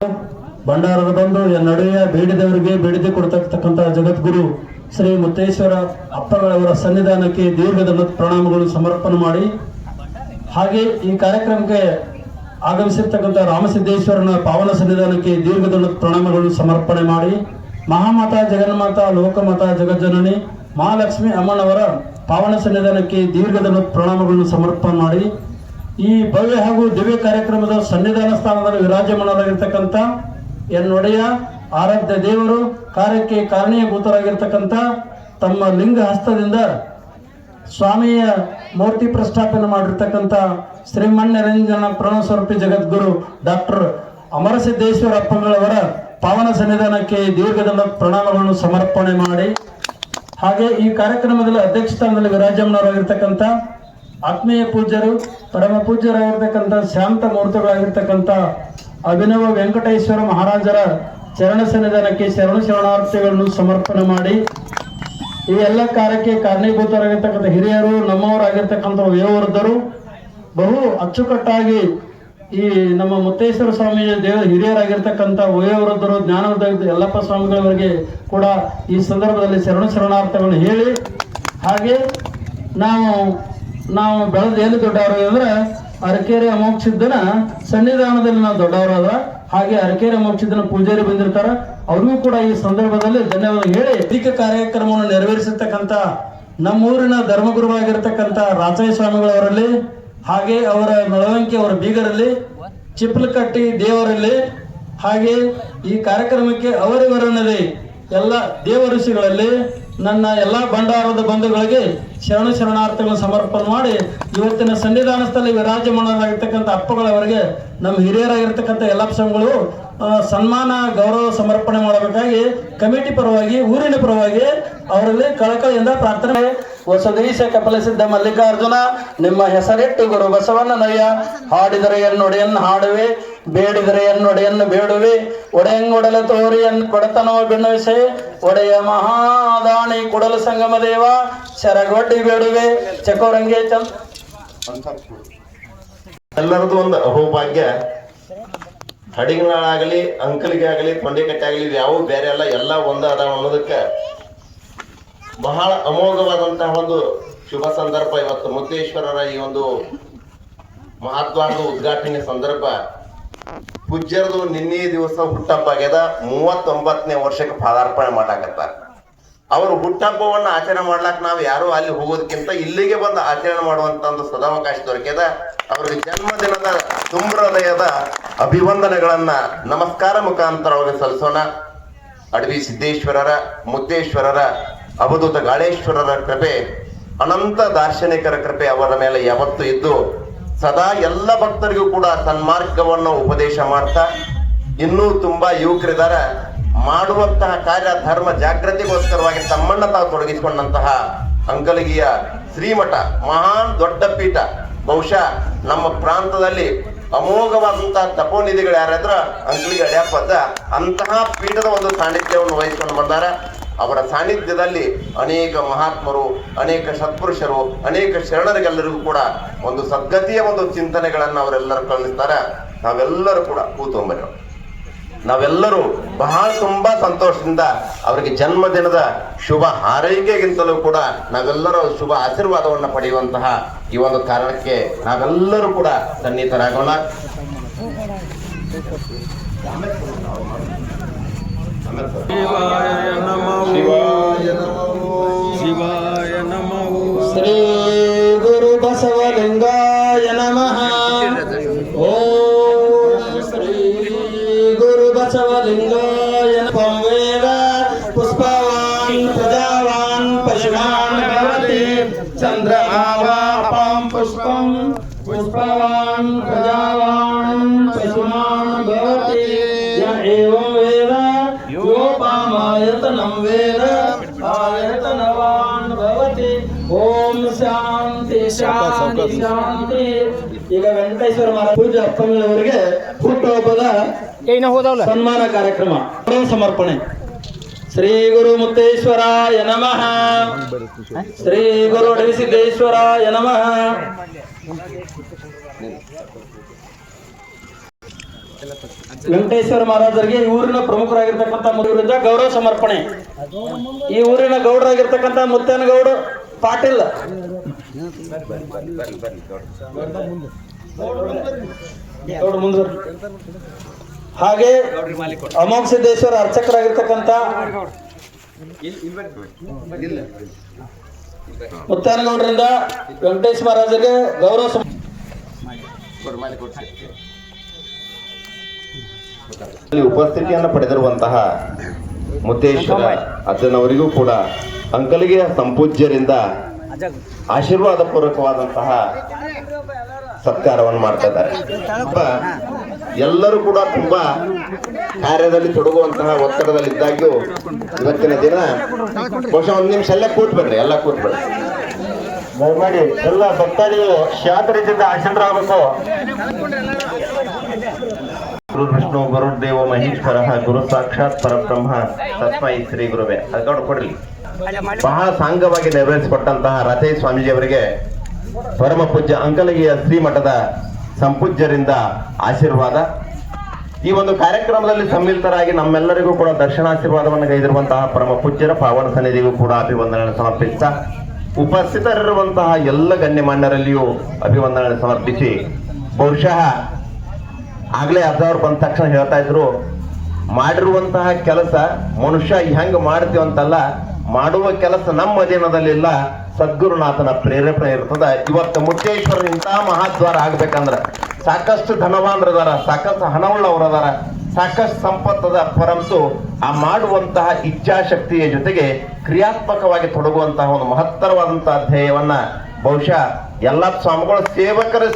ಭಂಡಾರದ ಬಂದು ನಡುವೆಯ ಬೇಡಿದವರಿಗೆ ಬೇಡಿದೆ ಕೊಡ್ತಕ್ಕಂತಹ ಜಗದ್ಗುರು ಶ್ರೀ ಮುತ್ತೇಶ್ವರ ಅಪ್ಪಗಳವರ ಸನ್ನಿಧಾನಕ್ಕೆ ದೀರ್ಘದ ಪ್ರಣಾಮಗಳು ಸಮರ್ಪಣೆ ಮಾಡಿ, ಹಾಗೆ ಈ ಕಾರ್ಯಕ್ರಮಕ್ಕೆ ಆಗಮಿಸಿರ್ತಕ್ಕಂಥ ರಾಮಸಿದ್ದೇಶ್ವರನ ಪಾವನ ಸನ್ನಿಧಾನಕ್ಕೆ ದೀರ್ಘದ ಪ್ರಣಾಮಗಳು ಸಮರ್ಪಣೆ ಮಾಡಿ, ಮಹಾಮಾತಾ ಜಗನ್ಮಾತಾ ಲೋಕಮಾತಾ ಜಗಜ್ಜನನಿ ಮಹಾಲಕ್ಷ್ಮಿ ಅಮ್ಮನವರ ಪಾವನ ಸನ್ನಿಧಾನಕ್ಕೆ ದೀರ್ಘದ ಪ್ರಣಾಮಗಳನ್ನು ಸಮರ್ಪಣೆ ಮಾಡಿ, ಈ ಭವ್ಯ ಹಾಗೂ ದಿವ್ಯ ಕಾರ್ಯಕ್ರಮದ ಸನ್ನಿಧಾನ ಸ್ಥಾನದಲ್ಲಿ ವಿರಾಜಮಾನರಾಗಿರ್ತಕ್ಕಂಥ ಎನ್ನೊಡೆಯ ಆರಾಧ್ಯ ದೇವರು ಕಾರ್ಯಕ್ಕೆ ಕಾರಣೀಭೂತರಾಗಿರ್ತಕ್ಕಂಥ ತಮ್ಮ ಲಿಂಗ ಹಸ್ತದಿಂದ ಸ್ವಾಮಿಯ ಮೂರ್ತಿ ಪ್ರಸ್ಥಾಪನೆ ಮಾಡಿರ್ತಕ್ಕಂಥ ಶ್ರೀಮನ್ಯರಂಜನ ಪ್ರಣವಸ್ವರೂಪಿ ಜಗದ್ಗುರು ಡಾಕ್ಟರ್ ಅಮರಸಿದ್ದೇಶ್ವರ ಅಪ್ಪಗಳವರ ಪಾವನ ಸನ್ನಿಧಾನಕ್ಕೆ ದೀರ್ಘದಂಡ ಪ್ರಣಾಮಗಳನ್ನು ಸಮರ್ಪಣೆ ಮಾಡಿ, ಹಾಗೆ ಈ ಕಾರ್ಯಕ್ರಮದಲ್ಲಿ ಅಧ್ಯಕ್ಷ ಸ್ಥಾನದಲ್ಲಿ ವಿರಾಜಮಾನರಾಗಿರ್ತಕ್ಕಂಥ ಆತ್ಮೀಯ ಪೂಜ್ಯರು ಪರಮ ಪೂಜ್ಯರಾಗಿರ್ತಕ್ಕಂಥ ಶಾಂತ ಮೂರ್ತಿಗಳಾಗಿರ್ತಕ್ಕಂಥ ಅಭಿನವ ವೆಂಕಟೇಶ್ವರ ಮಹಾರಾಜರ ಚರಣ ಸನ್ನಿಧಾನಕ್ಕೆ ಶರಣಾರ್ಥಿಗಳನ್ನು ಸಮರ್ಪಣೆ ಮಾಡಿ, ಈ ಎಲ್ಲ ಕಾರ್ಯಕ್ಕೆ ಕಾರಣೀಭೂತರಾಗಿರ್ತಕ್ಕಂಥ ಹಿರಿಯರು ನಮ್ಮವರಾಗಿರ್ತಕ್ಕಂಥ ವಯೋವೃದ್ಧರು ಬಹು ಅಚ್ಚುಕಟ್ಟಾಗಿ ಈ ನಮ್ಮ ಮುತ್ತೇಶ್ವರ ಸ್ವಾಮಿಯ ಹಿರಿಯರಾಗಿರ್ತಕ್ಕಂಥ ವಯೋವೃದ್ಧರು ಜ್ಞಾನವೃದ್ಧ ಯಲ್ಲಪ್ಪ ಸ್ವಾಮಿಗಳವರಿಗೆ ಕೂಡ ಈ ಸಂದರ್ಭದಲ್ಲಿ ಶರಣಾರ್ಥಗಳನ್ನು ಹೇಳಿ, ಹಾಗೆ ನಾವು ಬೆಳೆದ ಏನು ದೊಡ್ಡವರು ಅಂದ್ರೆ ಅರಕೇರಿ ಅಮೋಕ್ಷಿದ್ದನ ಸನ್ನಿಧಾನದಲ್ಲಿ ನಾವು ದೊಡ್ಡವರಾದ, ಹಾಗೆ ಅರಕೇರಿ ಅಮೋಕ್ಷಿದ್ದನ ಪೂಜಾರಿ ಬಂದಿರ್ತಾರ, ಅವ್ರಿಗೂ ಕೂಡ ಈ ಸಂದರ್ಭದಲ್ಲಿ ಧನ್ಯವಾದ ಹೇಳಿ, ಅಧಿಕ ಕಾರ್ಯಕ್ರಮವನ್ನು ನೆರವೇರಿಸಿರ್ತಕ್ಕಂಥ ನಮ್ಮೂರಿನ ಧರ್ಮಗುರುವಾಗಿರ್ತಕ್ಕಂಥ ರಾಚಯ್ಯ ಸ್ವಾಮಿಗಳವರಲ್ಲಿ, ಹಾಗೆ ಅವರ ಮೆಳವಂಕಿ ಅವರ ಬೀಗರಲ್ಲಿ, ಚಿಪ್ಲಕಟ್ಟಿ ದೇವರಲ್ಲಿ, ಹಾಗೆ ಈ ಕಾರ್ಯಕ್ರಮಕ್ಕೆ ಅವರಿವರನ್ನದೇ ಎಲ್ಲ ದೇವ ಋಷಿಗಳಲ್ಲಿ ನನ್ನ ಎಲ್ಲ ಭಂಡಾರದ ಬಂಧುಗಳಿಗೆ ಶರಣಾರ್ಥಿಗಳನ್ನು ಸಮರ್ಪಣೆ ಮಾಡಿ, ಇವತ್ತಿನ ಸನ್ನಿಧಾನ ಸ್ಥಳ ವಿರಾಜಮಾನರಾಗಿರ್ತಕ್ಕಂಥ ಅಪ್ಪಗಳವರಿಗೆ ನಮ್ಮ ಹಿರಿಯರಾಗಿರ್ತಕ್ಕಂಥ ಎಲ್ಲ ಸ್ವಾಮಿಗಳು ಸನ್ಮಾನ ಗೌರವ ಸಮರ್ಪಣೆ ಮಾಡಬೇಕಾಗಿ ಕಮಿಟಿ ಪರವಾಗಿ ಊರಿನ ಪರವಾಗಿ ಅವರಲ್ಲಿ ಕಳಕಳಿಯಿಂದ ಪ್ರಾರ್ಥನೆ. ಹೊಸದೀಶ ಕಪಲಸಿದ್ಧ ಮಲ್ಲಿಕಾರ್ಜುನ ನಿಮ್ಮ ಹೆಸರಿಟ್ಟು ಗುರು ಬಸವಣ್ಣನಯ್ಯ, ಹಾಡಿದರೆ ಎನ್ನೊಡೆಯನ್ನು ಹಾಡುವೆ, ಬೇಡಿದರೆ ಎನ್ನೊಡೆಯನ್ನು ಬೇಡುವೆ, ಒಡೆಯಂಗೊಡಲ ತೋರಿಯನ್ನು ಕೊಡತನವ ಬಿನ್ನವಿಸೆ, ಒಡೆಯ ಮಹಾದಾಣಿ ಕುಡಲ ಸಂಗಮ ದೇವ ಶರಗೊಡ್ಡಿ ಬೇಡುವೆ ಚಕೋರಂಗೆ ಚಂದ. ಎಲ್ಲರದು ಒಂದು ಅಹೋಭಾಗ್ಯ. ಹಡಿಗಳಾಗಲಿ ಅಂಕಲಿಗೆ ಆಗಲಿ ತೊಂಡೆಕಟ್ಟೆ ಆಗಲಿ ಯಾವ ಬೇರೆ ಅಲ್ಲ, ಎಲ್ಲ ಒಂದ ಅದಾವ ಅನ್ನೋದಕ್ಕೆ ಬಹಳ ಅಮೋಘವಾದಂತಹ ಒಂದು ಶುಭ ಸಂದರ್ಭ. ಇವತ್ತು ಮುತ್ತೇಶ್ವರರ ಈ ಒಂದು ಮಹತ್ವಾದ ಉದ್ಘಾಟನೆ ಸಂದರ್ಭ. ಪೂಜ್ಯರದು ನಿನ್ನೆ ದಿವಸ ಹುಟ್ಟಹಬ್ಬ ಆಗ್ಯದ, 39ನೇ ವರ್ಷಕ್ಕೆ ಪಾದಾರ್ಪಣೆ ಮಾಡಾಕತ್ತಾರ. ಅವರು ಹುಟ್ಟಹಬ್ಬವನ್ನ ಆಚರಣೆ ಮಾಡ್ಲಾಕ್ ನಾವು ಯಾರು ಅಲ್ಲಿ ಹೋಗೋದಕ್ಕಿಂತ ಇಲ್ಲಿಗೆ ಬಂದು ಆಚರಣೆ ಮಾಡುವಂತ ಒಂದು ಸದಾವಕಾಶ ದೊರಕಿದ. ಅವ್ರಿಗೆ ಜನ್ಮದಿನದ ತುಂಬ ಹೃದಯದ ಅಭಿವಂದನೆಗಳನ್ನ ನಮಸ್ಕಾರ ಮುಖಾಂತರ ಅವ್ರಿಗೆ ಸಲ್ಲಿಸೋಣ. ಅಡವಿ ಸಿದ್ದೇಶ್ವರರ, ಮುತ್ತೇಶ್ವರರ, ಅವಧೂತ ಗಾಳೇಶ್ವರರ ಕೃಪೆ, ಅನಂತ ದಾರ್ಶನಿಕರ ಕೃಪೆ ಅವರ ಮೇಲೆ ಯಾವತ್ತೂ ಇದ್ದು ಸದಾ ಎಲ್ಲ ಭಕ್ತರಿಗೂ ಕೂಡ ಸನ್ಮಾರ್ಗವನ್ನು ಉಪದೇಶ ಮಾಡ್ತಾ, ಇನ್ನೂ ತುಂಬಾ ಯುವಕರಿದಾರ ಮಾಡುವಂತಹ ಕಾರ್ಯ ಧರ್ಮ ಜಾಗೃತಿಗೋಸ್ಕರವಾಗಿ ತಮ್ಮನ್ನ ತಾವು ತೊಡಗಿಸಿಕೊಂಡಂತಹ ಅಂಕಲಗಿಯ ಶ್ರೀಮಠ ಮಹಾನ್ ದೊಡ್ಡ ಪೀಠ. ಬಹುಶಃ ನಮ್ಮ ಪ್ರಾಂತದಲ್ಲಿ ಅಮೋಘವಾದಂತಹ ತಪೋನಿಧಿಗಳು ಯಾರಾದ್ರ ಅಂಕಲಿಗೆ ಅಡ್ಯಾಪದ್ದ ಅಂತಹ ಪೀಠದ ಒಂದು ಸಾನ್ನಿಧ್ಯವನ್ನು ವಹಿಸಿಕೊಂಡು ಬಂದಾರ. ಅವರ ಸಾನ್ನಿಧ್ಯದಲ್ಲಿ ಅನೇಕ ಮಹಾತ್ಮರು, ಅನೇಕ ಸತ್ಪುರುಷರು, ಅನೇಕ ಶರಣರಿಗೆಲ್ಲರಿಗೂ ಕೂಡ ಒಂದು ಸದ್ಗತಿಯ ಒಂದು ಚಿಂತನೆಗಳನ್ನ ಅವರೆಲ್ಲರೂ ಕಳಿಸ್ತಾರೆ. ನಾವೆಲ್ಲರೂ ಕೂಡ ಕೂತುಂಬರು, ನಾವೆಲ್ಲರೂ ಬಹಳ ತುಂಬಾ ಸಂತೋಷದಿಂದ ಅವರಿಗೆ ಜನ್ಮದಿನದ ಶುಭ ಹಾರೈಕೆಗಿಂತಲೂ ಕೂಡ ನಾವೆಲ್ಲರೂ ಶುಭ ಆಶೀರ್ವಾದವನ್ನು ಪಡೆಯುವಂತಹ ಈ ಒಂದು ಕಾರಣಕ್ಕೆ ನಾವೆಲ್ಲರೂ ಕೂಡ ಸನ್ನಿಹಿತರಾಗೋಣ. ಶಿವಾಯ ನಮಃ. ಶ್ರೀ ಗುರು ಬಸವಲಿಂಗಾಯ ನಮಃ. ಓಂ ಶ್ರೀ ಗುರು ಬಸವಲಿಂಗಾಯ ನಮಃ. ವೇದ ಪುಷ್ಪವಾನ್ ಪ್ರಜಾವಾನ್ ಪಶುಮಾನ್ ಭವತಿ ಚಂದ್ರಮಾವಾಪಾಂ ಪುಷ್ಪಂ ಪುಷ್ಪವಾನ್ ಪ್ರಜಾವಾನ್ ಪಶುಮಾನ್ ಭವತಿ ಯ ಏವಂ ವೇದ ಯೋಪಾಮಾಯತನಂ ವೇದ ಆಯತನವಾನ್ ಭವತಿ. ಓಂ ಶಾಂತಿ ಶಾಂತಿ ಶಾಂತಿ. ಈಗ ವೆಂಕಟೇಶ್ವರ ಮಹಾರಾಜ ಪೂಜ್ಯ ಅಪ್ಪಂಗಳವರಿಗೆ ಹುಟ್ಟುಹಬ್ಬದ ಸನ್ಮಾನ ಕಾರ್ಯಕ್ರಮ ಸಮರ್ಪಣೆ. ಶ್ರೀ ಗುರು ಮುತ್ತೇಶ್ವರಾಯ ನಮಃ. ಶ್ರೀ ಗುರು ಅಡವಿಸಿದ್ದೇಶ್ವರಾಯ ನಮಃ. ಎಲ್ಲ ವೆಂಕಟೇಶ್ವರ ಮಹಾರಾಜರಿಗೆ ಈ ಊರಿನ ಪ್ರಮುಖರಾಗಿರ್ತಕ್ಕಂಥ ಇವರಿಂದ ಗೌರವ ಸಮರ್ಪಣೆ. ಈ ಊರಿನ ಗೌಡರಾಗಿರ್ತಕ್ಕಂಥ ಮುತ್ತೇನಗೌಡ ಪಾಟೀಲ್ ಗೌಡ ಮುಂದೆ, ಹಾಗೆ ಅಮೋಘ ಸಿದ್ದೇಶ್ವರ ಅರ್ಚಕರಾಗಿರ್ತಕ್ಕಂಥ ಮುತ್ತೇನಗೌಡರಿಂದ ವೆಂಕಟೇಶ್ ಮಹಾರಾಜರಿಗೆ ಗೌರವ ಉಪಸ್ಥಿತಿಯನ್ನು ಪಡೆದಿರುವಂತಹ ಮುತ್ತೇಶ್ವರ ಅಜ್ಜನವರಿಗೂ ಕೂಡ ಅಂಕಲಿಗೆ ಸಂಪೂಜ್ಯರಿಂದ ಆಶೀರ್ವಾದ ಪೂರ್ವಕವಾದಂತಹ ಸತ್ಕಾರವನ್ನು ಮಾಡ್ತಾ ಇದ್ದಾರೆ. ಎಲ್ಲರೂ ಕೂಡ ತುಂಬಾ ಕಾರ್ಯದಲ್ಲಿ ತೊಡಗುವಂತಹ ಒತ್ತಡದಲ್ಲಿದ್ದಾಗ್ಯೂ ಇವತ್ತಿನ ದಿನ ಬಹುಶಃ ಒಂದು ನಿಮಿಷ ಎಲ್ಲ ಕೂತ್ಬೇಡ್ರಿ, ಎಲ್ಲ ಕೂತ್ಬೇಡ್ರಿ ದಯಮಾಡಿ. ಎಲ್ಲ ಭಕ್ತಾದಿಗಳು ಶಾಂತರಿಸಿದ ಆಶೀರ್ವಾದಬೇಕು. ಗುರು ವಿಷ್ಣು ಗುರುದೇವ ಮಹೇಶ್ವರ ಗುರು ಸಾಕ್ಷಾತ್ ಪರಬ್ರಹ್ಮ ತಸ್ಮೈ ಶ್ರೀ ಗುರುವೇ. ಅದಕ್ಕೆ ಕೊಡ್ರಿ. ಬಹಳ ಸಾಂಗವಾಗಿ ನೆರವೇರಿಸಿಕೊಟ್ಟಂತಹ ರಥೇ ಸ್ವಾಮೀಜಿಯವರಿಗೆ ಪರಮ ಪೂಜ್ಯ ಅಂಕಲಗಿಯ ಶ್ರೀಮಠದ ಸಂಪೂಜ್ಯರಿಂದ ಆಶೀರ್ವಾದ. ಈ ಒಂದು ಕಾರ್ಯಕ್ರಮದಲ್ಲಿ ಸಮ್ಮಿಲಿತರಾಗಿ ನಮ್ಮೆಲ್ಲರಿಗೂ ಕೂಡ ದರ್ಶನಾಶೀರ್ವಾದವನ್ನು ಗೈದಿರುವಂತಹ ಪರಮ ಪೂಜ್ಯರ ಪಾವನ ಸನ್ನಿಧಿಗೂ ಕೂಡ ಅಭಿವಂದನೆ ಸಮರ್ಪಿಸ್ತಾ, ಉಪಸ್ಥಿತರಿರುವಂತಹ ಎಲ್ಲ ಗಣ್ಯಮಾನ್ಯರಲ್ಲಿಯೂ ಅಭಿವಂದನೆ ಸಮರ್ಪಿಸಿ, ಬಹುಶಃ ಆಗ್ಲೇ ಅರ್ಧವ್ರು ಬಂದ ತಕ್ಷಣ ಹೇಳ್ತಾ ಇದ್ರು, ಮಾಡಿರುವಂತಹ ಕೆಲಸ ಮನುಷ್ಯ ಹೆಂಗ್ ಮಾಡ್ತೀವಂತಲ್ಲ, ಮಾಡುವ ಕೆಲಸ ನಮ್ಮ ಅಧೀನದಲ್ಲಿಲ್ಲ, ಸದ್ಗುರುನಾಥನ ಪ್ರೇರೇಪಣೆ ಇರ್ತದ. ಇವತ್ತು ಮುತ್ತೇಶ್ವರ ಇಂತಹ ಮಹಾದ್ವಾರ ಆಗ್ಬೇಕಂದ್ರ ಸಾಕಷ್ಟು ಧನವಾನ್ರದಾರ, ಸಾಕಷ್ಟು ಹಣವುಳ್ಳವರದಾರ, ಸಾಕಷ್ಟು ಸಂಪತ್ತದ, ಪರಂತು ಆ ಮಾಡುವಂತಹ ಇಚ್ಛಾಶಕ್ತಿಯ ಜೊತೆಗೆ ಕ್ರಿಯಾತ್ಮಕವಾಗಿ ತೊಡಗುವಂತಹ ಒಂದು ಮಹತ್ತರವಾದಂತಹ ಧ್ಯೇಯವನ್ನ ಬಹುಶಃ ಎಲ್ಲ ಸ್ವಾಮಿಗಳು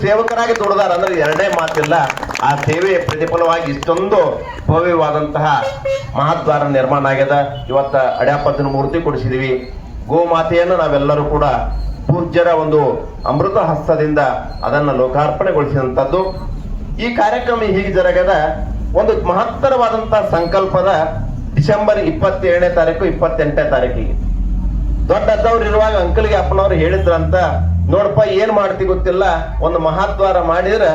ಸೇವಕರಾಗಿ ದುಡಿದಾರ ಅಂದ್ರೆ ಎರಡೇ ಮಾತಿಲ್ಲ. ಆ ಸೇವೆಯ ಪ್ರತಿಫಲವಾಗಿ ಇಷ್ಟೊಂದು ಭವ್ಯವಾದಂತಹ ಮಹಾದ್ವಾರ ನಿರ್ಮಾಣ ಆಗ್ಯದ. ಇವತ್ತ ಅಡ್ಯಾಪತ್ತಿನ ಮೂರ್ತಿ ಕೊಡಿಸಿದೀವಿ. ಗೋಮಾತೆಯನ್ನು ನಾವೆಲ್ಲರೂ ಕೂಡ ಪೂಜ್ಯರ ಒಂದು ಅಮೃತ ಹಸ್ತದಿಂದ ಅದನ್ನ ಲೋಕಾರ್ಪಣೆಗೊಳಿಸಿದಂಥದ್ದು. ಈ ಕಾರ್ಯಕ್ರಮ ಹೀಗೆ ಜರಗದ ಒಂದು ಮಹತ್ತರವಾದಂತಹ ಸಂಕಲ್ಪದ ಡಿಸೆಂಬರ್ 27ನೇ ತಾರೀಕು 28ನೇ ತಾರೀಕಿಗೆ ದೊಡ್ಡ ಅದ್ದವ್ರು ಇರುವಾಗ ಅಂಕಲ್ಗೆ ಅಪ್ಪನವ್ರು ಹೇಳಿದ್ರಂತ, ನೋಡಪ್ಪ ಏನ್ ಮಾಡ್ತಿ ಗೊತ್ತಿಲ್ಲ, ಒಂದು ಮಹಾದ್ವಾರ ಮಾಡಿದ್ರ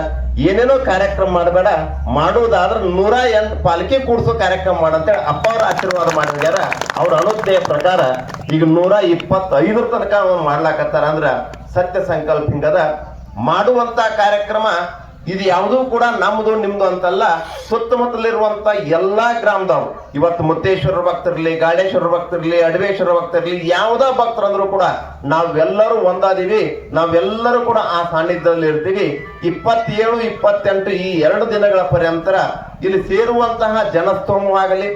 ಏನೇನೋ ಕಾರ್ಯಕ್ರಮ ಮಾಡಬೇಡ, ಮಾಡುವುದಾದ್ರೆ 108 ಪಾಲಿಕೆ ಕೂಡಿಸೋ ಕಾರ್ಯಕ್ರಮ ಮಾಡಂತೇಳಿ ಅಪ್ಪ ಅವ್ರ ಆಶೀರ್ವಾದ ಮಾಡಿದ್ಯಾರ. ಅವ್ರ ಅನುಜ್ಞೆಯ ಪ್ರಕಾರ ಈಗ 125 ತನಕ ಮಾಡ್ಲಾಕತ್ತಾರ. ಅಂದ್ರ ಸತ್ಯ ಸಂಕಲ್ಪ ಹಿಂಗದ. ಮಾಡುವಂತ ಕಾರ್ಯಕ್ರಮ ಇದು ಯಾವುದೂ ಕೂಡ ನಮ್ದು ನಿಮ್ದು ಅಂತಲ್ಲ, ಸುತ್ತಮುತ್ತಲಿರುವಂತ ಎಲ್ಲಾ ಗ್ರಾಮದವ್ರು, ಇವತ್ತು ಮುತ್ತೇಶ್ವರ ಭಕ್ತರಿರ್ಲಿ, ಗಾಳೇಶ್ವರ ಭಕ್ತರಿರ್ಲಿ, ಅಡವೇಶ್ವರ ಭಕ್ತರಿರ್ಲಿ, ಯಾವುದೇ ಭಕ್ತರಂದ್ರೂ ಕೂಡ ನಾವೆಲ್ಲರೂ ಒಂದಾದೀವಿ. ನಾವೆಲ್ಲರೂ ಕೂಡ ಆ ಸಾನ್ನಿಧ್ಯದಲ್ಲಿ ಇರ್ತೀವಿ. 27, 28 ಈ 2 ದಿನಗಳ ಪರ್ಯಂತರ ಇಲ್ಲಿ ಸೇರುವಂತಹ ಜನಸ್ತೋಮವಾಗಲಿ,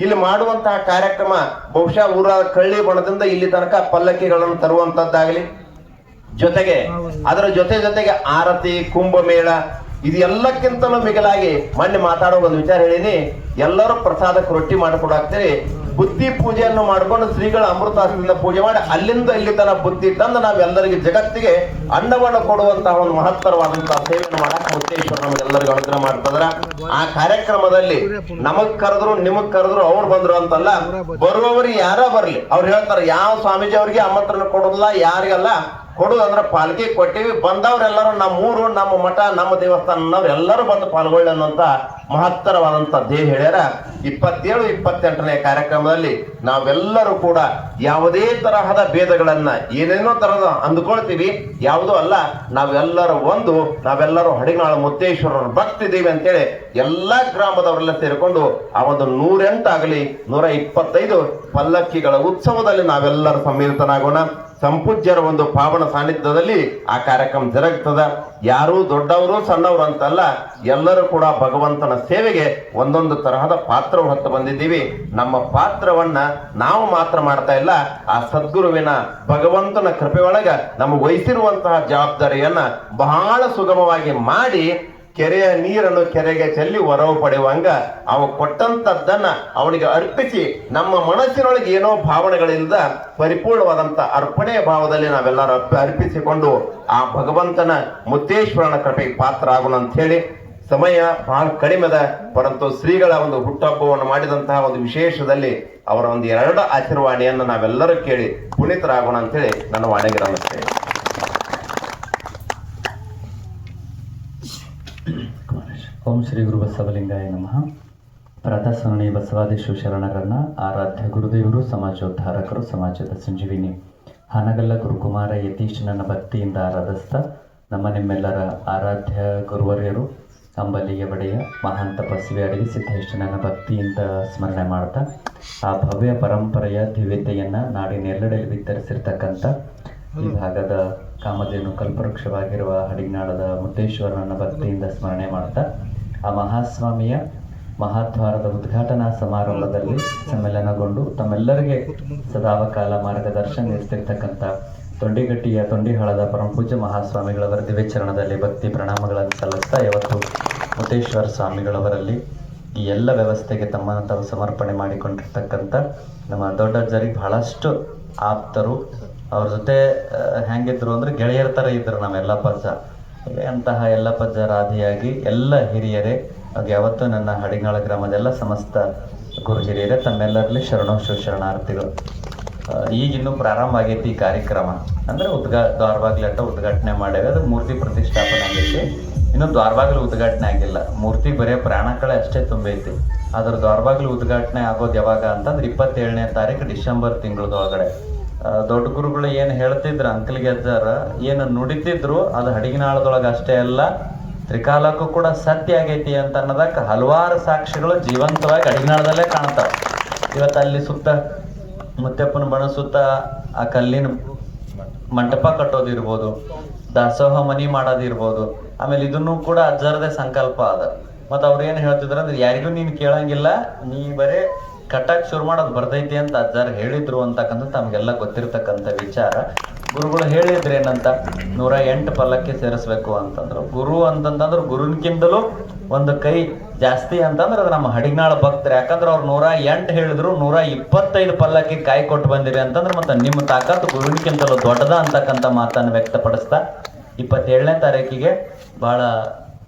ಇಲ್ಲಿ ಮಾಡುವಂತಹ ಕಾರ್ಯಕ್ರಮ ಬಹುಶಃ ಊರ ಕಳ್ಳಿ ಬಣದಿಂದ ಇಲ್ಲಿ ತನಕ ಪಲ್ಲಕ್ಕಿಗಳನ್ನು ತರುವಂತದ್ದಾಗಲಿ, ಜೊತೆಗೆ ಅದರ ಜೊತೆಗೆ ಆರತಿ, ಕುಂಭಮೇಳ, ಇದು ಎಲ್ಲಕ್ಕಿಂತಲೂ ಮಿಗಿಲಾಗಿ ಮೊನ್ನೆ ಮಾತಾಡೋ ಒಂದು ವಿಚಾರ ಹೇಳಿನಿ. ಎಲ್ಲರೂ ಪ್ರಸಾದಕ್ಕೆ ರೊಟ್ಟಿ ಮಾಡಿಕೊಡಾಕ್ತೀವಿ. ಬುದ್ಧಿ ಪೂಜೆಯನ್ನು ಮಾಡ್ಕೊಂಡು ಶ್ರೀಗಳ ಅಮೃತಾಸದಿಂದ ಪೂಜೆ ಮಾಡಿ ಅಲ್ಲಿಂದ ಇಲ್ಲಿ ತನ ಬುದ್ಧಿ ತಂದು ನಾವೆಲ್ಲರಿಗೆ ಜಗತ್ತಿಗೆ ಅನ್ನವನ್ನು ಕೊಡುವಂತಹ ಒಂದು ಮಹತ್ತರವಾದಂತಹ ಸೇವೆಯನ್ನು ಮಾಡಕ್ ಮುತ್ತೇಶ್ವರ ನಮಗೆಲ್ಲರಿಗೂ ಅನುಗ್ರಹ ಮಾಡ್ತದ್ರ. ಆ ಕಾರ್ಯಕ್ರಮದಲ್ಲಿ ನಮಗ್ ಕರೆದ್ರು, ನಿಮಗ್ ಕರೆದ್ರು, ಅವ್ರು ಬಂದ್ರು ಅಂತಲ್ಲ, ಬರುವವರಿಗೆ ಯಾರ ಬರ್ಲಿ ಅವ್ರು ಹೇಳ್ತಾರೆ, ಯಾವ ಸ್ವಾಮೀಜಿ ಅವ್ರಿಗೆ ಆಮಂತ್ರಣ ಕೊಡೋದಿಲ್ಲ, ಯಾರಿಗೆಲ್ಲ ಕೊಡುದಂದ್ರ ಪಾಲ್ಕಿ ಕೊಟ್ಟಿವಿ, ಬಂದವ್ರೆಲ್ಲರೂ ನಮ್ಮ ಊರು, ನಮ್ಮ ಮಠ, ನಮ್ಮ ದೇವಸ್ಥಾನ ಎಲ್ಲರೂ ಬಂದು ಪಾಲ್ಗೊಳ್ಳಿ ಅನ್ನೋಂತ ಮಹತ್ತರವಾದಂತ ದೇಹ ಹೇಳ್ಯಾರ. 27, 28ನೇ ಕಾರ್ಯಕ್ರಮದಲ್ಲಿ ನಾವೆಲ್ಲರೂ ಕೂಡ ಯಾವುದೇ ತರಹದ ಭೇದಗಳನ್ನ ಏನೇನೋ ತರಹದ ಅಂದುಕೊಳ್ತೀವಿ, ಯಾವುದೂ ಅಲ್ಲ, ನಾವೆಲ್ಲರೂ ಒಂದು, ನಾವೆಲ್ಲರೂ ಹಡಿನಾಳು ಮುತ್ತೇಶ್ವರರ ಭಕ್ತಿದ್ದೀವಿ ಅಂತೇಳಿ ಎಲ್ಲಾ ಗ್ರಾಮದವರೆಲ್ಲ ಸೇರಿಕೊಂಡು ಆ ಒಂದು 108 ಆಗಲಿ 125 ಪಲ್ಲಕ್ಕಿಗಳ ಉತ್ಸವದಲ್ಲಿ ನಾವೆಲ್ಲರೂ ಸಮ್ಮಿಲಿತನಾಗೋಣ. ಸಂಪೂಜ್ಯರ ಒಂದು ಪಾವನ ಸಾನ್ನಿಧ್ಯದಲ್ಲಿ ಆ ಕಾರ್ಯಕ್ರಮ ಜರುಗ್ತದ. ಯಾರು ದೊಡ್ಡವರು ಸಣ್ಣವರು ಅಂತಲ್ಲ, ಎಲ್ಲರೂ ಕೂಡ ಭಗವಂತನ ಸೇವೆಗೆ ಒಂದೊಂದು ತರಹದ ಪಾತ್ರ ಹೊತ್ತು ಬಂದಿದ್ದೀವಿ. ನಮ್ಮ ಪಾತ್ರವನ್ನ ನಾವು ಮಾತ್ರ ಮಾಡ್ತಾ ಇಲ್ಲ, ಆ ಸದ್ಗುರುವಿನ ಭಗವಂತನ ಕೃಪೆ ಒಳಗ ನಮಗೆ ವಹಿಸಿರುವಂತಹ ಜವಾಬ್ದಾರಿಯನ್ನ ಬಹಳ ಸುಗಮವಾಗಿ ಮಾಡಿ ಕೆರೆಯ ನೀರನ್ನು ಕೆರೆಗೆ ಚೆಲ್ಲಿ ಹೊರವು ಪಡೆಯುವಂಗ ಅವ ಕೊಟ್ಟಂತದ್ದನ್ನ ಅವನಿಗೆ ಅರ್ಪಿಸಿ ನಮ್ಮ ಮನಸ್ಸಿನೊಳಗೆ ಏನೋ ಭಾವನೆಗಳಿಂದ ಪರಿಪೂರ್ಣವಾದಂತ ಅರ್ಪಣೆಯ ಭಾವದಲ್ಲಿ ನಾವೆಲ್ಲರೂ ಅರ್ಪಿಸಿಕೊಂಡು ಆ ಭಗವಂತನ ಮುತ್ತೇಶ್ವರನ ಕೃಪೆಗೆ ಪಾತ್ರ ಆಗೋಣ ಅಂತ ಹೇಳಿ, ಸಮಯ ಬಹಳ ಕಡಿಮೆದ, ಪರಂತು ಶ್ರೀಗಳ ಒಂದು ಹುಟ್ಟಹಬ್ಬವನ್ನು ಮಾಡಿದಂತಹ ಒಂದು ವಿಶೇಷದಲ್ಲಿ ಅವರ ಒಂದು 2 ಆಶೀರ್ವಾಣಿಯನ್ನು ನಾವೆಲ್ಲರೂ ಕೇಳಿ ಪುನೀತರಾಗೋಣ ಅಂತ ಹೇಳಿ ನನ್ನ ವಾಣಿಗೆ ರಮಿಸ್ತೇನೆ. ಓಂ ಶ್ರೀ ಗುರು ಬಸವಲಿಂಗಾಯ ನಮಃ. ಪ್ರಾತಃಸ್ಮರಣೀಯ ಬಸವಾದೀಶ್ವರ ಶರಣರನ್ನ ಆರಾಧ್ಯ ಗುರುದೇವರು, ಸಮಾಜೋದ್ಧಾರಕರು, ಸಮಾಜದ ಸಂಜೀವಿನಿ ಹಾನಗಲ್ಲ ಗುರುಕುಮಾರ ಯತೀಶ್ ನನ್ನ ಭಕ್ತಿಯಿಂದ ಆರಾಧಿಸ್ತಾ ನಿಮ್ಮೆಲ್ಲರ ಆರಾಧ್ಯ ಗುರುವರ್ಯರು ಅಂಬಲಿಯ ಒಡೆಯ ಮಹಾನ್ ತಪಸ್ವಿ ಅಡಗಿ ಸಿದ್ದೇಶ್ ನನ್ನ ಭಕ್ತಿಯಿಂದ ಸ್ಮರಣೆ ಮಾಡ್ತಾ ಆ ಭವ್ಯ ಪರಂಪರೆಯ ದಿವ್ಯತೆಯನ್ನು ನಾಡಿನೆಲ್ಲೆಡೆಯಲ್ಲಿ ವಿತರಿಸಿರ್ತಕ್ಕಂಥ ಈ ಭಾಗದ ಕಾಮಧೇನು ಕಲ್ಪವೃಕ್ಷವಾಗಿರುವ ಹಡಿನಾಳದ ಮುತ್ತೇಶ್ವರನನ್ನ ಭಕ್ತಿಯಿಂದ ಸ್ಮರಣೆ ಮಾಡ್ತಾ ಆ ಮಹಾಸ್ವಾಮಿಯ ಮಹಾದ್ವಾರದ ಉದ್ಘಾಟನಾ ಸಮಾರಂಭದಲ್ಲಿ ಸಮ್ಮೇಳನಗೊಂಡು ತಮ್ಮೆಲ್ಲರಿಗೆ ಸದಾವಕಾಲ ಮಾರ್ಗದರ್ಶನ ನೀಡ್ತಿರ್ತಕ್ಕಂಥ ತೊಂಡಿಗಟ್ಟಿಯ ತೊಂಡಿಹಾಳದ ಪರಮಪೂಜ್ಯ ಮಹಾಸ್ವಾಮಿಗಳವರ ದಿವ್ಯಚರಣದಲ್ಲಿ ಭಕ್ತಿ ಪ್ರಣಾಮಗಳನ್ನು ಸಲ್ಲಿಸ್ತಾ ಇವತ್ತು ಮುತ್ತೇಶ್ವರ ಸ್ವಾಮಿಗಳವರಲ್ಲಿ ಈ ಎಲ್ಲ ವ್ಯವಸ್ಥೆಗೆ ತಮ್ಮನ್ನು ತಾವು ಸಮರ್ಪಣೆ ಮಾಡಿಕೊಂಡಿರ್ತಕ್ಕಂಥ ನಮ್ಮ ದೊಡ್ಡಜ್ಜರಿಗೆ ಬಹಳಷ್ಟು ಆಪ್ತರು. ಅವ್ರ ಜೊತೆ ಹೆಂಗಿದ್ರು ಅಂದರೆ ಗೆಳೆಯರ ಥರ ಇದ್ರು ನಮ್ಮ ಯಲ್ಲಪ್ಪಜ್ಜ. ಅಂತಹ ಯಲ್ಲಪ್ಪಜ್ಜರ ಆದಿಯಾಗಿ ಎಲ್ಲ ಹಿರಿಯರೇ ಯಾವತ್ತೂ ನನ್ನ ಹಡಿನಾಳ ಗ್ರಾಮದೆಲ್ಲ ಸಮಸ್ತ ಗುರು ಹಿರಿಯರೇ ತಮ್ಮೆಲ್ಲರಲ್ಲಿ ಶರಣಾರ್ಥಿಗಳು. ಈಗಿನ್ನೂ ಪ್ರಾರಂಭ ಆಗೈತಿ ಈ ಕಾರ್ಯಕ್ರಮ. ಅಂದರೆ ದ್ವಾರಬಾಗ್ಲಟ್ಟ ಉದ್ಘಾಟನೆ ಮಾಡೇವೆ, ಅದು ಮೂರ್ತಿ ಪ್ರತಿಷ್ಠಾಪನೆ ಆಗೈತಿ. ಇನ್ನು ದ್ವಾರಬಾಗ್ಲು ಉದ್ಘಾಟನೆ ಆಗಿಲ್ಲ, ಮೂರ್ತಿ ಬರೀ ಪ್ರಾಣಕಳೆ ಅಷ್ಟೇ ತುಂಬೈತಿ. ಅದ್ರ ದ್ವಾರಬಾಗ್ಲು ಉದ್ಘಾಟನೆ ಆಗೋದು ಯಾವಾಗ ಅಂತಂದ್ರೆ 27ನೇ ತಾರೀಕು ಡಿಸೆಂಬರ್ ತಿಂಗಳದೊಳಗಡೆ. ದೊಡ್ಡ ಗುರುಗಳು ಏನು ಹೇಳ್ತಿದ್ರು, ಅಂಕಲಿಗೆ ಅಜ್ಜಾರ ಏನು ನುಡಿತಿದ್ರು ಅದು ಹಡಿನಾಳದೊಳಗೆ ಅಷ್ಟೇ ಅಲ್ಲ, ತ್ರಿಕಾಲಕ್ಕೂ ಕೂಡ ಸತ್ಯ ಆಗೈತಿ ಅಂತ ಅನ್ನೋದಕ್ಕೆ ಹಲವಾರು ಸಾಕ್ಷಿಗಳು ಜೀವಂತವಾಗಿ ಹಡಿನಾಳದಲ್ಲೇ ಕಾಣ್ತಾವೆ. ಇವತ್ತು ಅಲ್ಲಿ ಸುತ್ತ ಮುತ್ತಪ್ಪನ ಬಣ ಸುತ್ತ ಆ ಕಲ್ಲಿನ ಮಂಟಪ ಕಟ್ಟೋದಿರ್ಬೋದು, ದಾಸೋಹ ಮನಿ ಮಾಡೋದಿರ್ಬೋದು. ಆಮೇಲೆ ಇದನ್ನು ಕೂಡ ಅಜ್ಜರದೇ ಸಂಕಲ್ಪ ಅದ. ಮತ್ತು ಅವ್ರು ಏನು ಹೇಳ್ತಿದ್ರು ಅಂದ್ರೆ ಯಾರಿಗೂ ನೀನು ಕೇಳಂಗಿಲ್ಲ, ನೀ ಬರೇ ಕಟ್ಟಕ್ಕೆ ಶುರು ಮಾಡೋದು ಬರ್ತೈತಿ ಅಂತ ಅಜ್ಜಾರು ಹೇಳಿದ್ರು ಅಂತಕ್ಕಂಥ ತಮಗೆಲ್ಲ ಗೊತ್ತಿರ್ತಕ್ಕಂಥ ವಿಚಾರ. ಗುರುಗಳು ಹೇಳಿದ್ರು ಏನಂತ, 108 ಪಲ್ಲಕ್ಕಿ ಸೇರಿಸ್ಬೇಕು ಅಂತಂದ್ರು. ಗುರು ಅಂತಂತಂದ್ರೆ ಗುರುನ್ಕಿಂತಲೂ ಒಂದು ಕೈ ಜಾಸ್ತಿ ಅಂತಂದ್ರೆ ಅದು ನಮ್ಮ ಹಡಿನಾಳ ಭಕ್ತರು. ಯಾಕಂದ್ರೆ ಅವ್ರು 108 ಹೇಳಿದ್ರು, 125 ಪಲ್ಲಕ್ಕಿ ಕಾಯಿ ಕೊಟ್ಟು ಬಂದಿರಿ ಅಂತಂದ್ರೆ ಮತ್ತೆ ನಿಮ್ಮ ತಾಕತ್ತು ಗುರುನ್ಕಿಂತಲೂ ದೊಡ್ಡದ ಅಂತಕ್ಕಂಥ ಮಾತನ್ನು ವ್ಯಕ್ತಪಡಿಸ್ತಾ 27ನೇ ತಾರೀಕಿಗೆ ಭಾಳ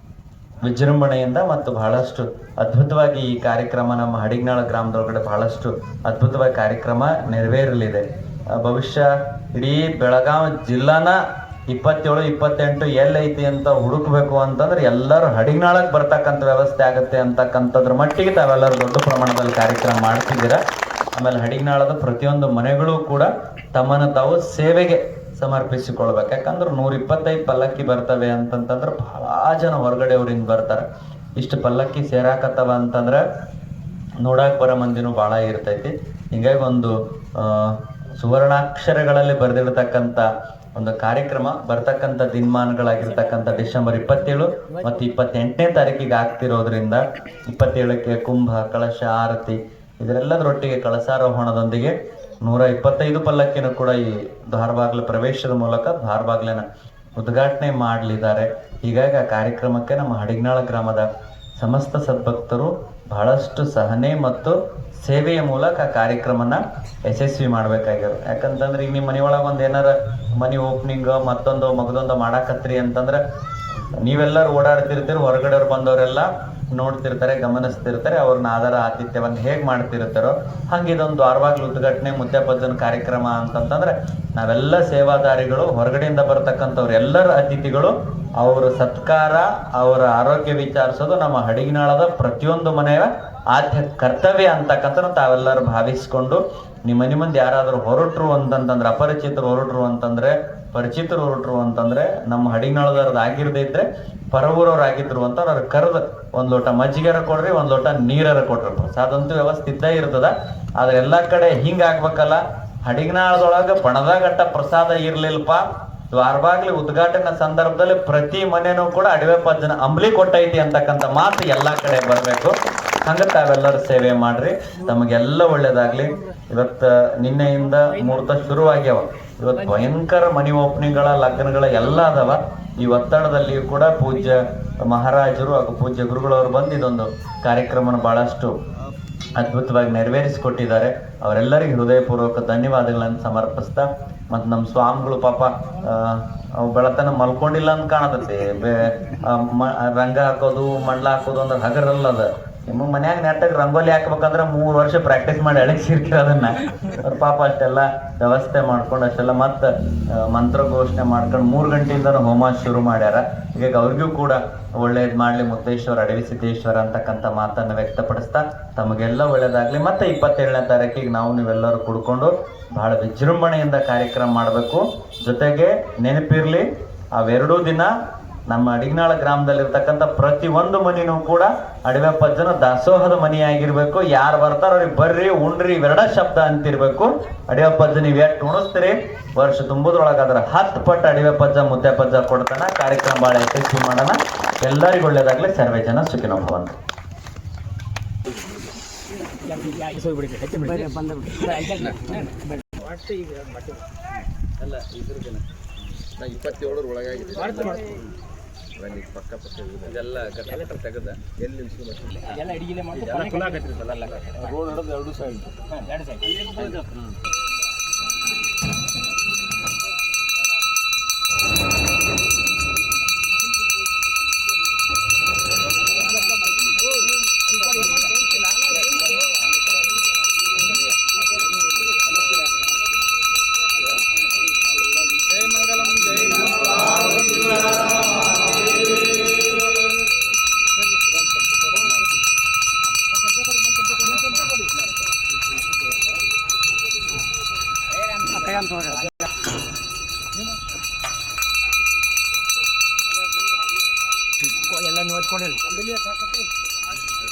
ವಿಜೃಂಭಣೆಯಿಂದ ಮತ್ತು ಬಹಳಷ್ಟು ಅದ್ಭುತವಾಗಿ ಈ ಕಾರ್ಯಕ್ರಮ ನಮ್ಮ ಹಡಿನಾಳ ಗ್ರಾಮದೊಳಗಡೆ ಬಹಳಷ್ಟು ಅದ್ಭುತವಾಗಿ ಕಾರ್ಯಕ್ರಮ ನೆರವೇರಲಿದೆ. ಭವಿಷ್ಯ ಇಡೀ ಬೆಳಗಾವಿ ಜಿಲ್ಲಾನ 27, 28 ಎಲ್ಲೈತಿ ಅಂತ ಹುಡುಕ್ಬೇಕು ಅಂತಂದ್ರೆ ಎಲ್ಲರೂ ಹಡಿನಾಳಕ್ಕೆ ಬರ್ತಕ್ಕಂಥ ವ್ಯವಸ್ಥೆ ಆಗುತ್ತೆ ಅಂತಕ್ಕಂಥದ್ರ ಮಟ್ಟಿಗೆ ತಾವೆಲ್ಲರೂ ದೊಡ್ಡ ಪ್ರಮಾಣದಲ್ಲಿ ಕಾರ್ಯಕ್ರಮ ಮಾಡ್ತಿದ್ದೀರಾ. ಆಮೇಲೆ ಹಡಿನಾಳದ ಪ್ರತಿಯೊಂದು ಮನೆಗಳು ಕೂಡ ತಮ್ಮನ್ನು ತಾವು ಸೇವೆಗೆ ಸಮರ್ಪಿಸಿಕೊಳ್ಬೇಕು. ಯಾಕಂದ್ರೆ 125 ಪಲ್ಲಕ್ಕಿ ಬರ್ತವೆ ಅಂತಂತಂದ್ರೆ ಬಹಳ ಜನ ಹೊರಗಡೆ ಅವರಿಂದ ಬರ್ತಾರೆ. ಇಷ್ಟು ಪಲ್ಲಕ್ಕಿ ಸೇರಾಕತ್ತವ ಅಂತಂದ್ರೆ ನೋಡಕ್ಕೆ ಬರೋ ಮಂದಿನೂ ಭಾಳ ಇರ್ತೈತಿ. ಹೀಗಾಗಿ ಒಂದು ಸುವರ್ಣಾಕ್ಷರಗಳಲ್ಲಿ ಬರೆದಿರ್ತಕ್ಕಂಥ ಒಂದು ಕಾರ್ಯಕ್ರಮ ಬರ್ತಕ್ಕಂಥ ದಿನಮಾನಗಳಾಗಿರ್ತಕ್ಕಂಥ ಡಿಸೆಂಬರ್ 27 ಮತ್ತು 28ನೇ ತಾರೀಕಿಗೆ ಆಗ್ತಿರೋದ್ರಿಂದ 27ಕ್ಕೆ ಕುಂಭ, ಕಳಶ, ಆರತಿ ಇದರೆಲ್ಲದರೊಟ್ಟಿಗೆ ಕಳಸಾರೋಹಣದೊಂದಿಗೆ 125 ಪಲ್ಲಕ್ಕಿನೂ ಕೂಡ ಈ ದ್ವಾರಬಾಗ್ಲ ಪ್ರವೇಶದ ಮೂಲಕ ದ್ವಾರಬಾಗ್ಲನ ಉದ್ಘಾಟನೆ ಮಾಡಲಿದ್ದಾರೆ. ಹೀಗಾಗಿ ಆ ಕಾರ್ಯಕ್ರಮಕ್ಕೆ ನಮ್ಮ ಹಡಿನಾಳ ಗ್ರಾಮದ ಸಮಸ್ತ ಸದ್ಭಕ್ತರು ಬಹಳಷ್ಟು ಸಹನೆ ಮತ್ತು ಸೇವೆಯ ಮೂಲಕ ಆ ಕಾರ್ಯಕ್ರಮನ ಯಶಸ್ವಿ ಮಾಡಬೇಕಾಗಿರೋ. ಯಾಕಂತಂದ್ರೆ ಈಗ ನಿಮ್ಮ ಮನೆಯೊಳಗೆ ಒಂದು ಏನಾರ ಮನಿ ಓಪನಿಂಗ್ ಮತ್ತೊಂದು ಮಗದೊಂದು ಮಾಡಾಕತ್ರಿ ಅಂತಂದ್ರೆ ನೀವೆಲ್ಲರೂ ಓಡಾಡ್ತಿರ್ತೀರಿ, ಹೊರಗಡೆಯವ್ರು ಬಂದವರೆಲ್ಲ ನೋಡ್ತಿರ್ತಾರೆ, ಗಮನಿಸ್ತಿರ್ತಾರೆ, ಅವ್ರನ್ನ ಆಧಾರ ಆತಿಥ್ಯವನ್ನು ಹೇಗೆ ಮಾಡ್ತಿರ್ತಾರೋ ಹಂಗೆ ಇದೊಂದು ದ್ವಾರಬಾಗ್ಲು ಉದ್ಘಾಟನೆ ಮುತ್ತಪ್ಪಜ್ಜನ ಕಾರ್ಯಕ್ರಮ ಅಂತಂತಂದ್ರೆ ನಾವೆಲ್ಲ ಸೇವಾದಾರಿಗಳು, ಹೊರಗಡೆಯಿಂದ ಬರ್ತಕ್ಕಂಥವ್ರು ಎಲ್ಲರ ಅತಿಥಿಗಳು, ಅವರ ಸತ್ಕಾರ, ಅವರ ಆರೋಗ್ಯ ವಿಚಾರಿಸೋದು ನಮ್ಮ ಹಡಿನಾಳದ ಪ್ರತಿಯೊಂದು ಮನೆಯ ಆದ್ಯ ಕರ್ತವ್ಯ ಅಂತಕ್ಕಂಥ ತಾವೆಲ್ಲರೂ ಭಾವಿಸ್ಕೊಂಡು ನಿಮ್ಮ ಮನೆ ಮುಂದೆ ಯಾರಾದರೂ ಹೊರಟ್ರು ಅಂತಂತಂದ್ರೆ, ಅಪರಿಚಿತರು ಹೊರಟ್ರು ಅಂತಂದ್ರೆ, ಪರಿಚಿತರು ಹೊರಟ್ರು ಅಂತಂದ್ರೆ, ನಮ್ಮ ಹಡಿನಾಳದವ್ರದ್ದು ಆಗಿರದೇ ಇದ್ರೆ ಪರವೂರವ್ರು ಆಗಿದ್ರು ಅಂತ ಅವ್ರ ಕರೆದು ಒಂದು ಲೋಟ ಮಜ್ಜಿಗೆರ ಕೊಡ್ರಿ, ಒಂದು ಲೋಟ ನೀರರ ಕೊಟ್ರಿ. ಪ್ರಸಾದಂತೂ ವ್ಯವಸ್ಥೆ ಇದ್ದೇ ಇರ್ತದ. ಆದ್ರೆ ಎಲ್ಲ ಕಡೆ ಹಿಂಗಾಗ್ಬೇಕಲ್ಲ. ಹಡಿನಾಳದೊಳಗೆ ಬಣದಾಗಟ್ಟ ಪ್ರಸಾದ ಇರ್ಲಿಲ್ಪ. ದ್ವಾರಬಾಗ್ಲಿ ಉದ್ಘಾಟನೆ ಸಂದರ್ಭದಲ್ಲಿ ಪ್ರತಿ ಮನೆನೂ ಕೂಡ ಅಡವೆಪ್ಪಜ್ಜನ ಅಂಬ್ಲಿ ಕೊಟ್ಟೈತಿ ಅಂತಕ್ಕಂಥ ಮಾತು ಎಲ್ಲ ಕಡೆ ಬರಬೇಕು. ಹಂಗೆ ತಾವೆಲ್ಲರೂ ಸೇವೆ ಮಾಡ್ರಿ, ತಮಗೆಲ್ಲ ಒಳ್ಳೇದಾಗ್ಲಿ. ಇವತ್ತು ನಿನ್ನೆಯಿಂದ ಮುಹೂರ್ತ ಶುರುವಾಗ್ಯಾವ. ಇವತ್ತು ಭಯಂಕರ ಮನಿ ಓಪನಿಂಗ್ಗಳ, ಲಗ್ನಗಳ ಎಲ್ಲ ಅದಾವ. ಈ ಒತ್ತಡದಲ್ಲಿಯೂ ಕೂಡ ಪೂಜ್ಯ ಮಹಾರಾಜರು ಹಾಗೂ ಪೂಜ್ಯ ಗುರುಗಳವರು ಬಂದು ಇದೊಂದು ಕಾರ್ಯಕ್ರಮನ ಬಹಳಷ್ಟು ಅದ್ಭುತವಾಗಿ ನೆರವೇರಿಸಿಕೊಟ್ಟಿದ್ದಾರೆ. ಅವರೆಲ್ಲರಿಗೆ ಹೃದಯಪೂರ್ವಕ ಧನ್ಯವಾದಗಳನ್ನು ಸಮರ್ಪಿಸ್ತಾ, ಮತ್ತು ನಮ್ಮ ಸ್ವಾಮಿಗಳು ಪಾಪ ಅವು ಬೆಳತನ ಮಲ್ಕೊಂಡಿಲ್ಲ ಅಂತ ಕಾಣತೈತಿ. ರಂಗ ಹಾಕೋದು, ಮಂಡ್ಲ ಹಾಕೋದು ಅಂದ್ರೆ ಹಗರಲ್ಲದ ನಿಮ್ಮ ಮನ್ಯಾಗ ನೆಟ್ಟಾಗ ರಂಗೋಲಿ ಹಾಕ್ಬೇಕಂದ್ರೆ 3 ವರ್ಷ ಪ್ರಾಕ್ಟೀಸ್ ಮಾಡಿ ಅಳಗಿಸಿರ್ತೀರ ಅದನ್ನ. ಅವ್ರ ಪಾಪ ಅಷ್ಟೆಲ್ಲ ವ್ಯವಸ್ಥೆ ಮಾಡ್ಕೊಂಡು ಅಷ್ಟೆಲ್ಲ ಮತ್ತೆ ಮಂತ್ರ ಘೋಷಣೆ ಮಾಡ್ಕೊಂಡು 3 ಗಂಟೆಯಿಂದನೂ ಹೋಮ ಶುರು ಮಾಡ್ಯಾರ. ಈಗ ಅವ್ರಿಗೂ ಕೂಡ ಒಳ್ಳೇದ್ ಮಾಡ್ಲಿ ಮುತ್ತೇಶ್ವರ ಅಡವಿ ಸಿದ್ದೇಶ್ವರ ಅಂತಕ್ಕಂಥ ಮಾತನ್ನ ವ್ಯಕ್ತಪಡಿಸ್ತಾ ತಮಗೆಲ್ಲ ಒಳ್ಳೇದಾಗ್ಲಿ. ಮತ್ತೆ 27ನೇ ತಾರೀಕಿಗೆ ನಾವು ನೀವೆಲ್ಲರೂ ಕುಡ್ಕೊಂಡು ಬಹಳ ವಿಜೃಂಭಣೆಯಿಂದ ಕಾರ್ಯಕ್ರಮ ಮಾಡಬೇಕು. ಜೊತೆಗೆ ನೆನಪಿರ್ಲಿ, ಅವೆರಡೂ ದಿನ ನಮ್ಮ ಅಡಿಗನಾಳ ಗ್ರಾಮದಲ್ಲಿರ್ತಕ್ಕಂಥ ಪ್ರತಿಯೊಂದು ಮನಿನೂ ಕೂಡ ಅಡವೆಪ್ಪಜ್ಜನ ದಾಸೋಹದ ಮನೆಯಾಗಿರ್ಬೇಕು. ಯಾರು ಬರ್ತಾರ ಅವ್ರಿಗೆ ಬರ್ರಿ ಉಣ್ರಿ ಇವೆರಡ ಶಬ್ದ ಅಂತಿರ್ಬೇಕು. ಅಡವೆಪ್ಪಜ್ಜ ನೀವು ಎಷ್ಟು ಉಣಿಸ್ತೀರಿ ವರ್ಷ ತುಂಬುದ್ರೊಳಗೆ ಅದರ 10 ಪಟ್ಟು ಅಡವೆಪ್ಪಜ್ಜ ಮುದ್ದೆಪ್ಪಜ್ಜ ಕೊಡ್ತಾನ. ಕಾರ್ಯಕ್ರಮ ಭಾಳ ಯಶಸ್ವಿ ಮಾಡೋಣ. ಎಲ್ಲರಿಗೂ ಒಳ್ಳೇದಾಗ್ಲಿ. ಸರ್ವೇ ಜನ ಸುಖಿನೋ ಭವಂತು.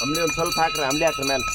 ಅಂಬ್ಲಿ ಒಂದು ಸ್ವಲ್ಪ ಹಾಕ್ರಿ, ಅಂಬ್ಲಿ ಹಾಕ್ರಿ ಮೇಲೆ.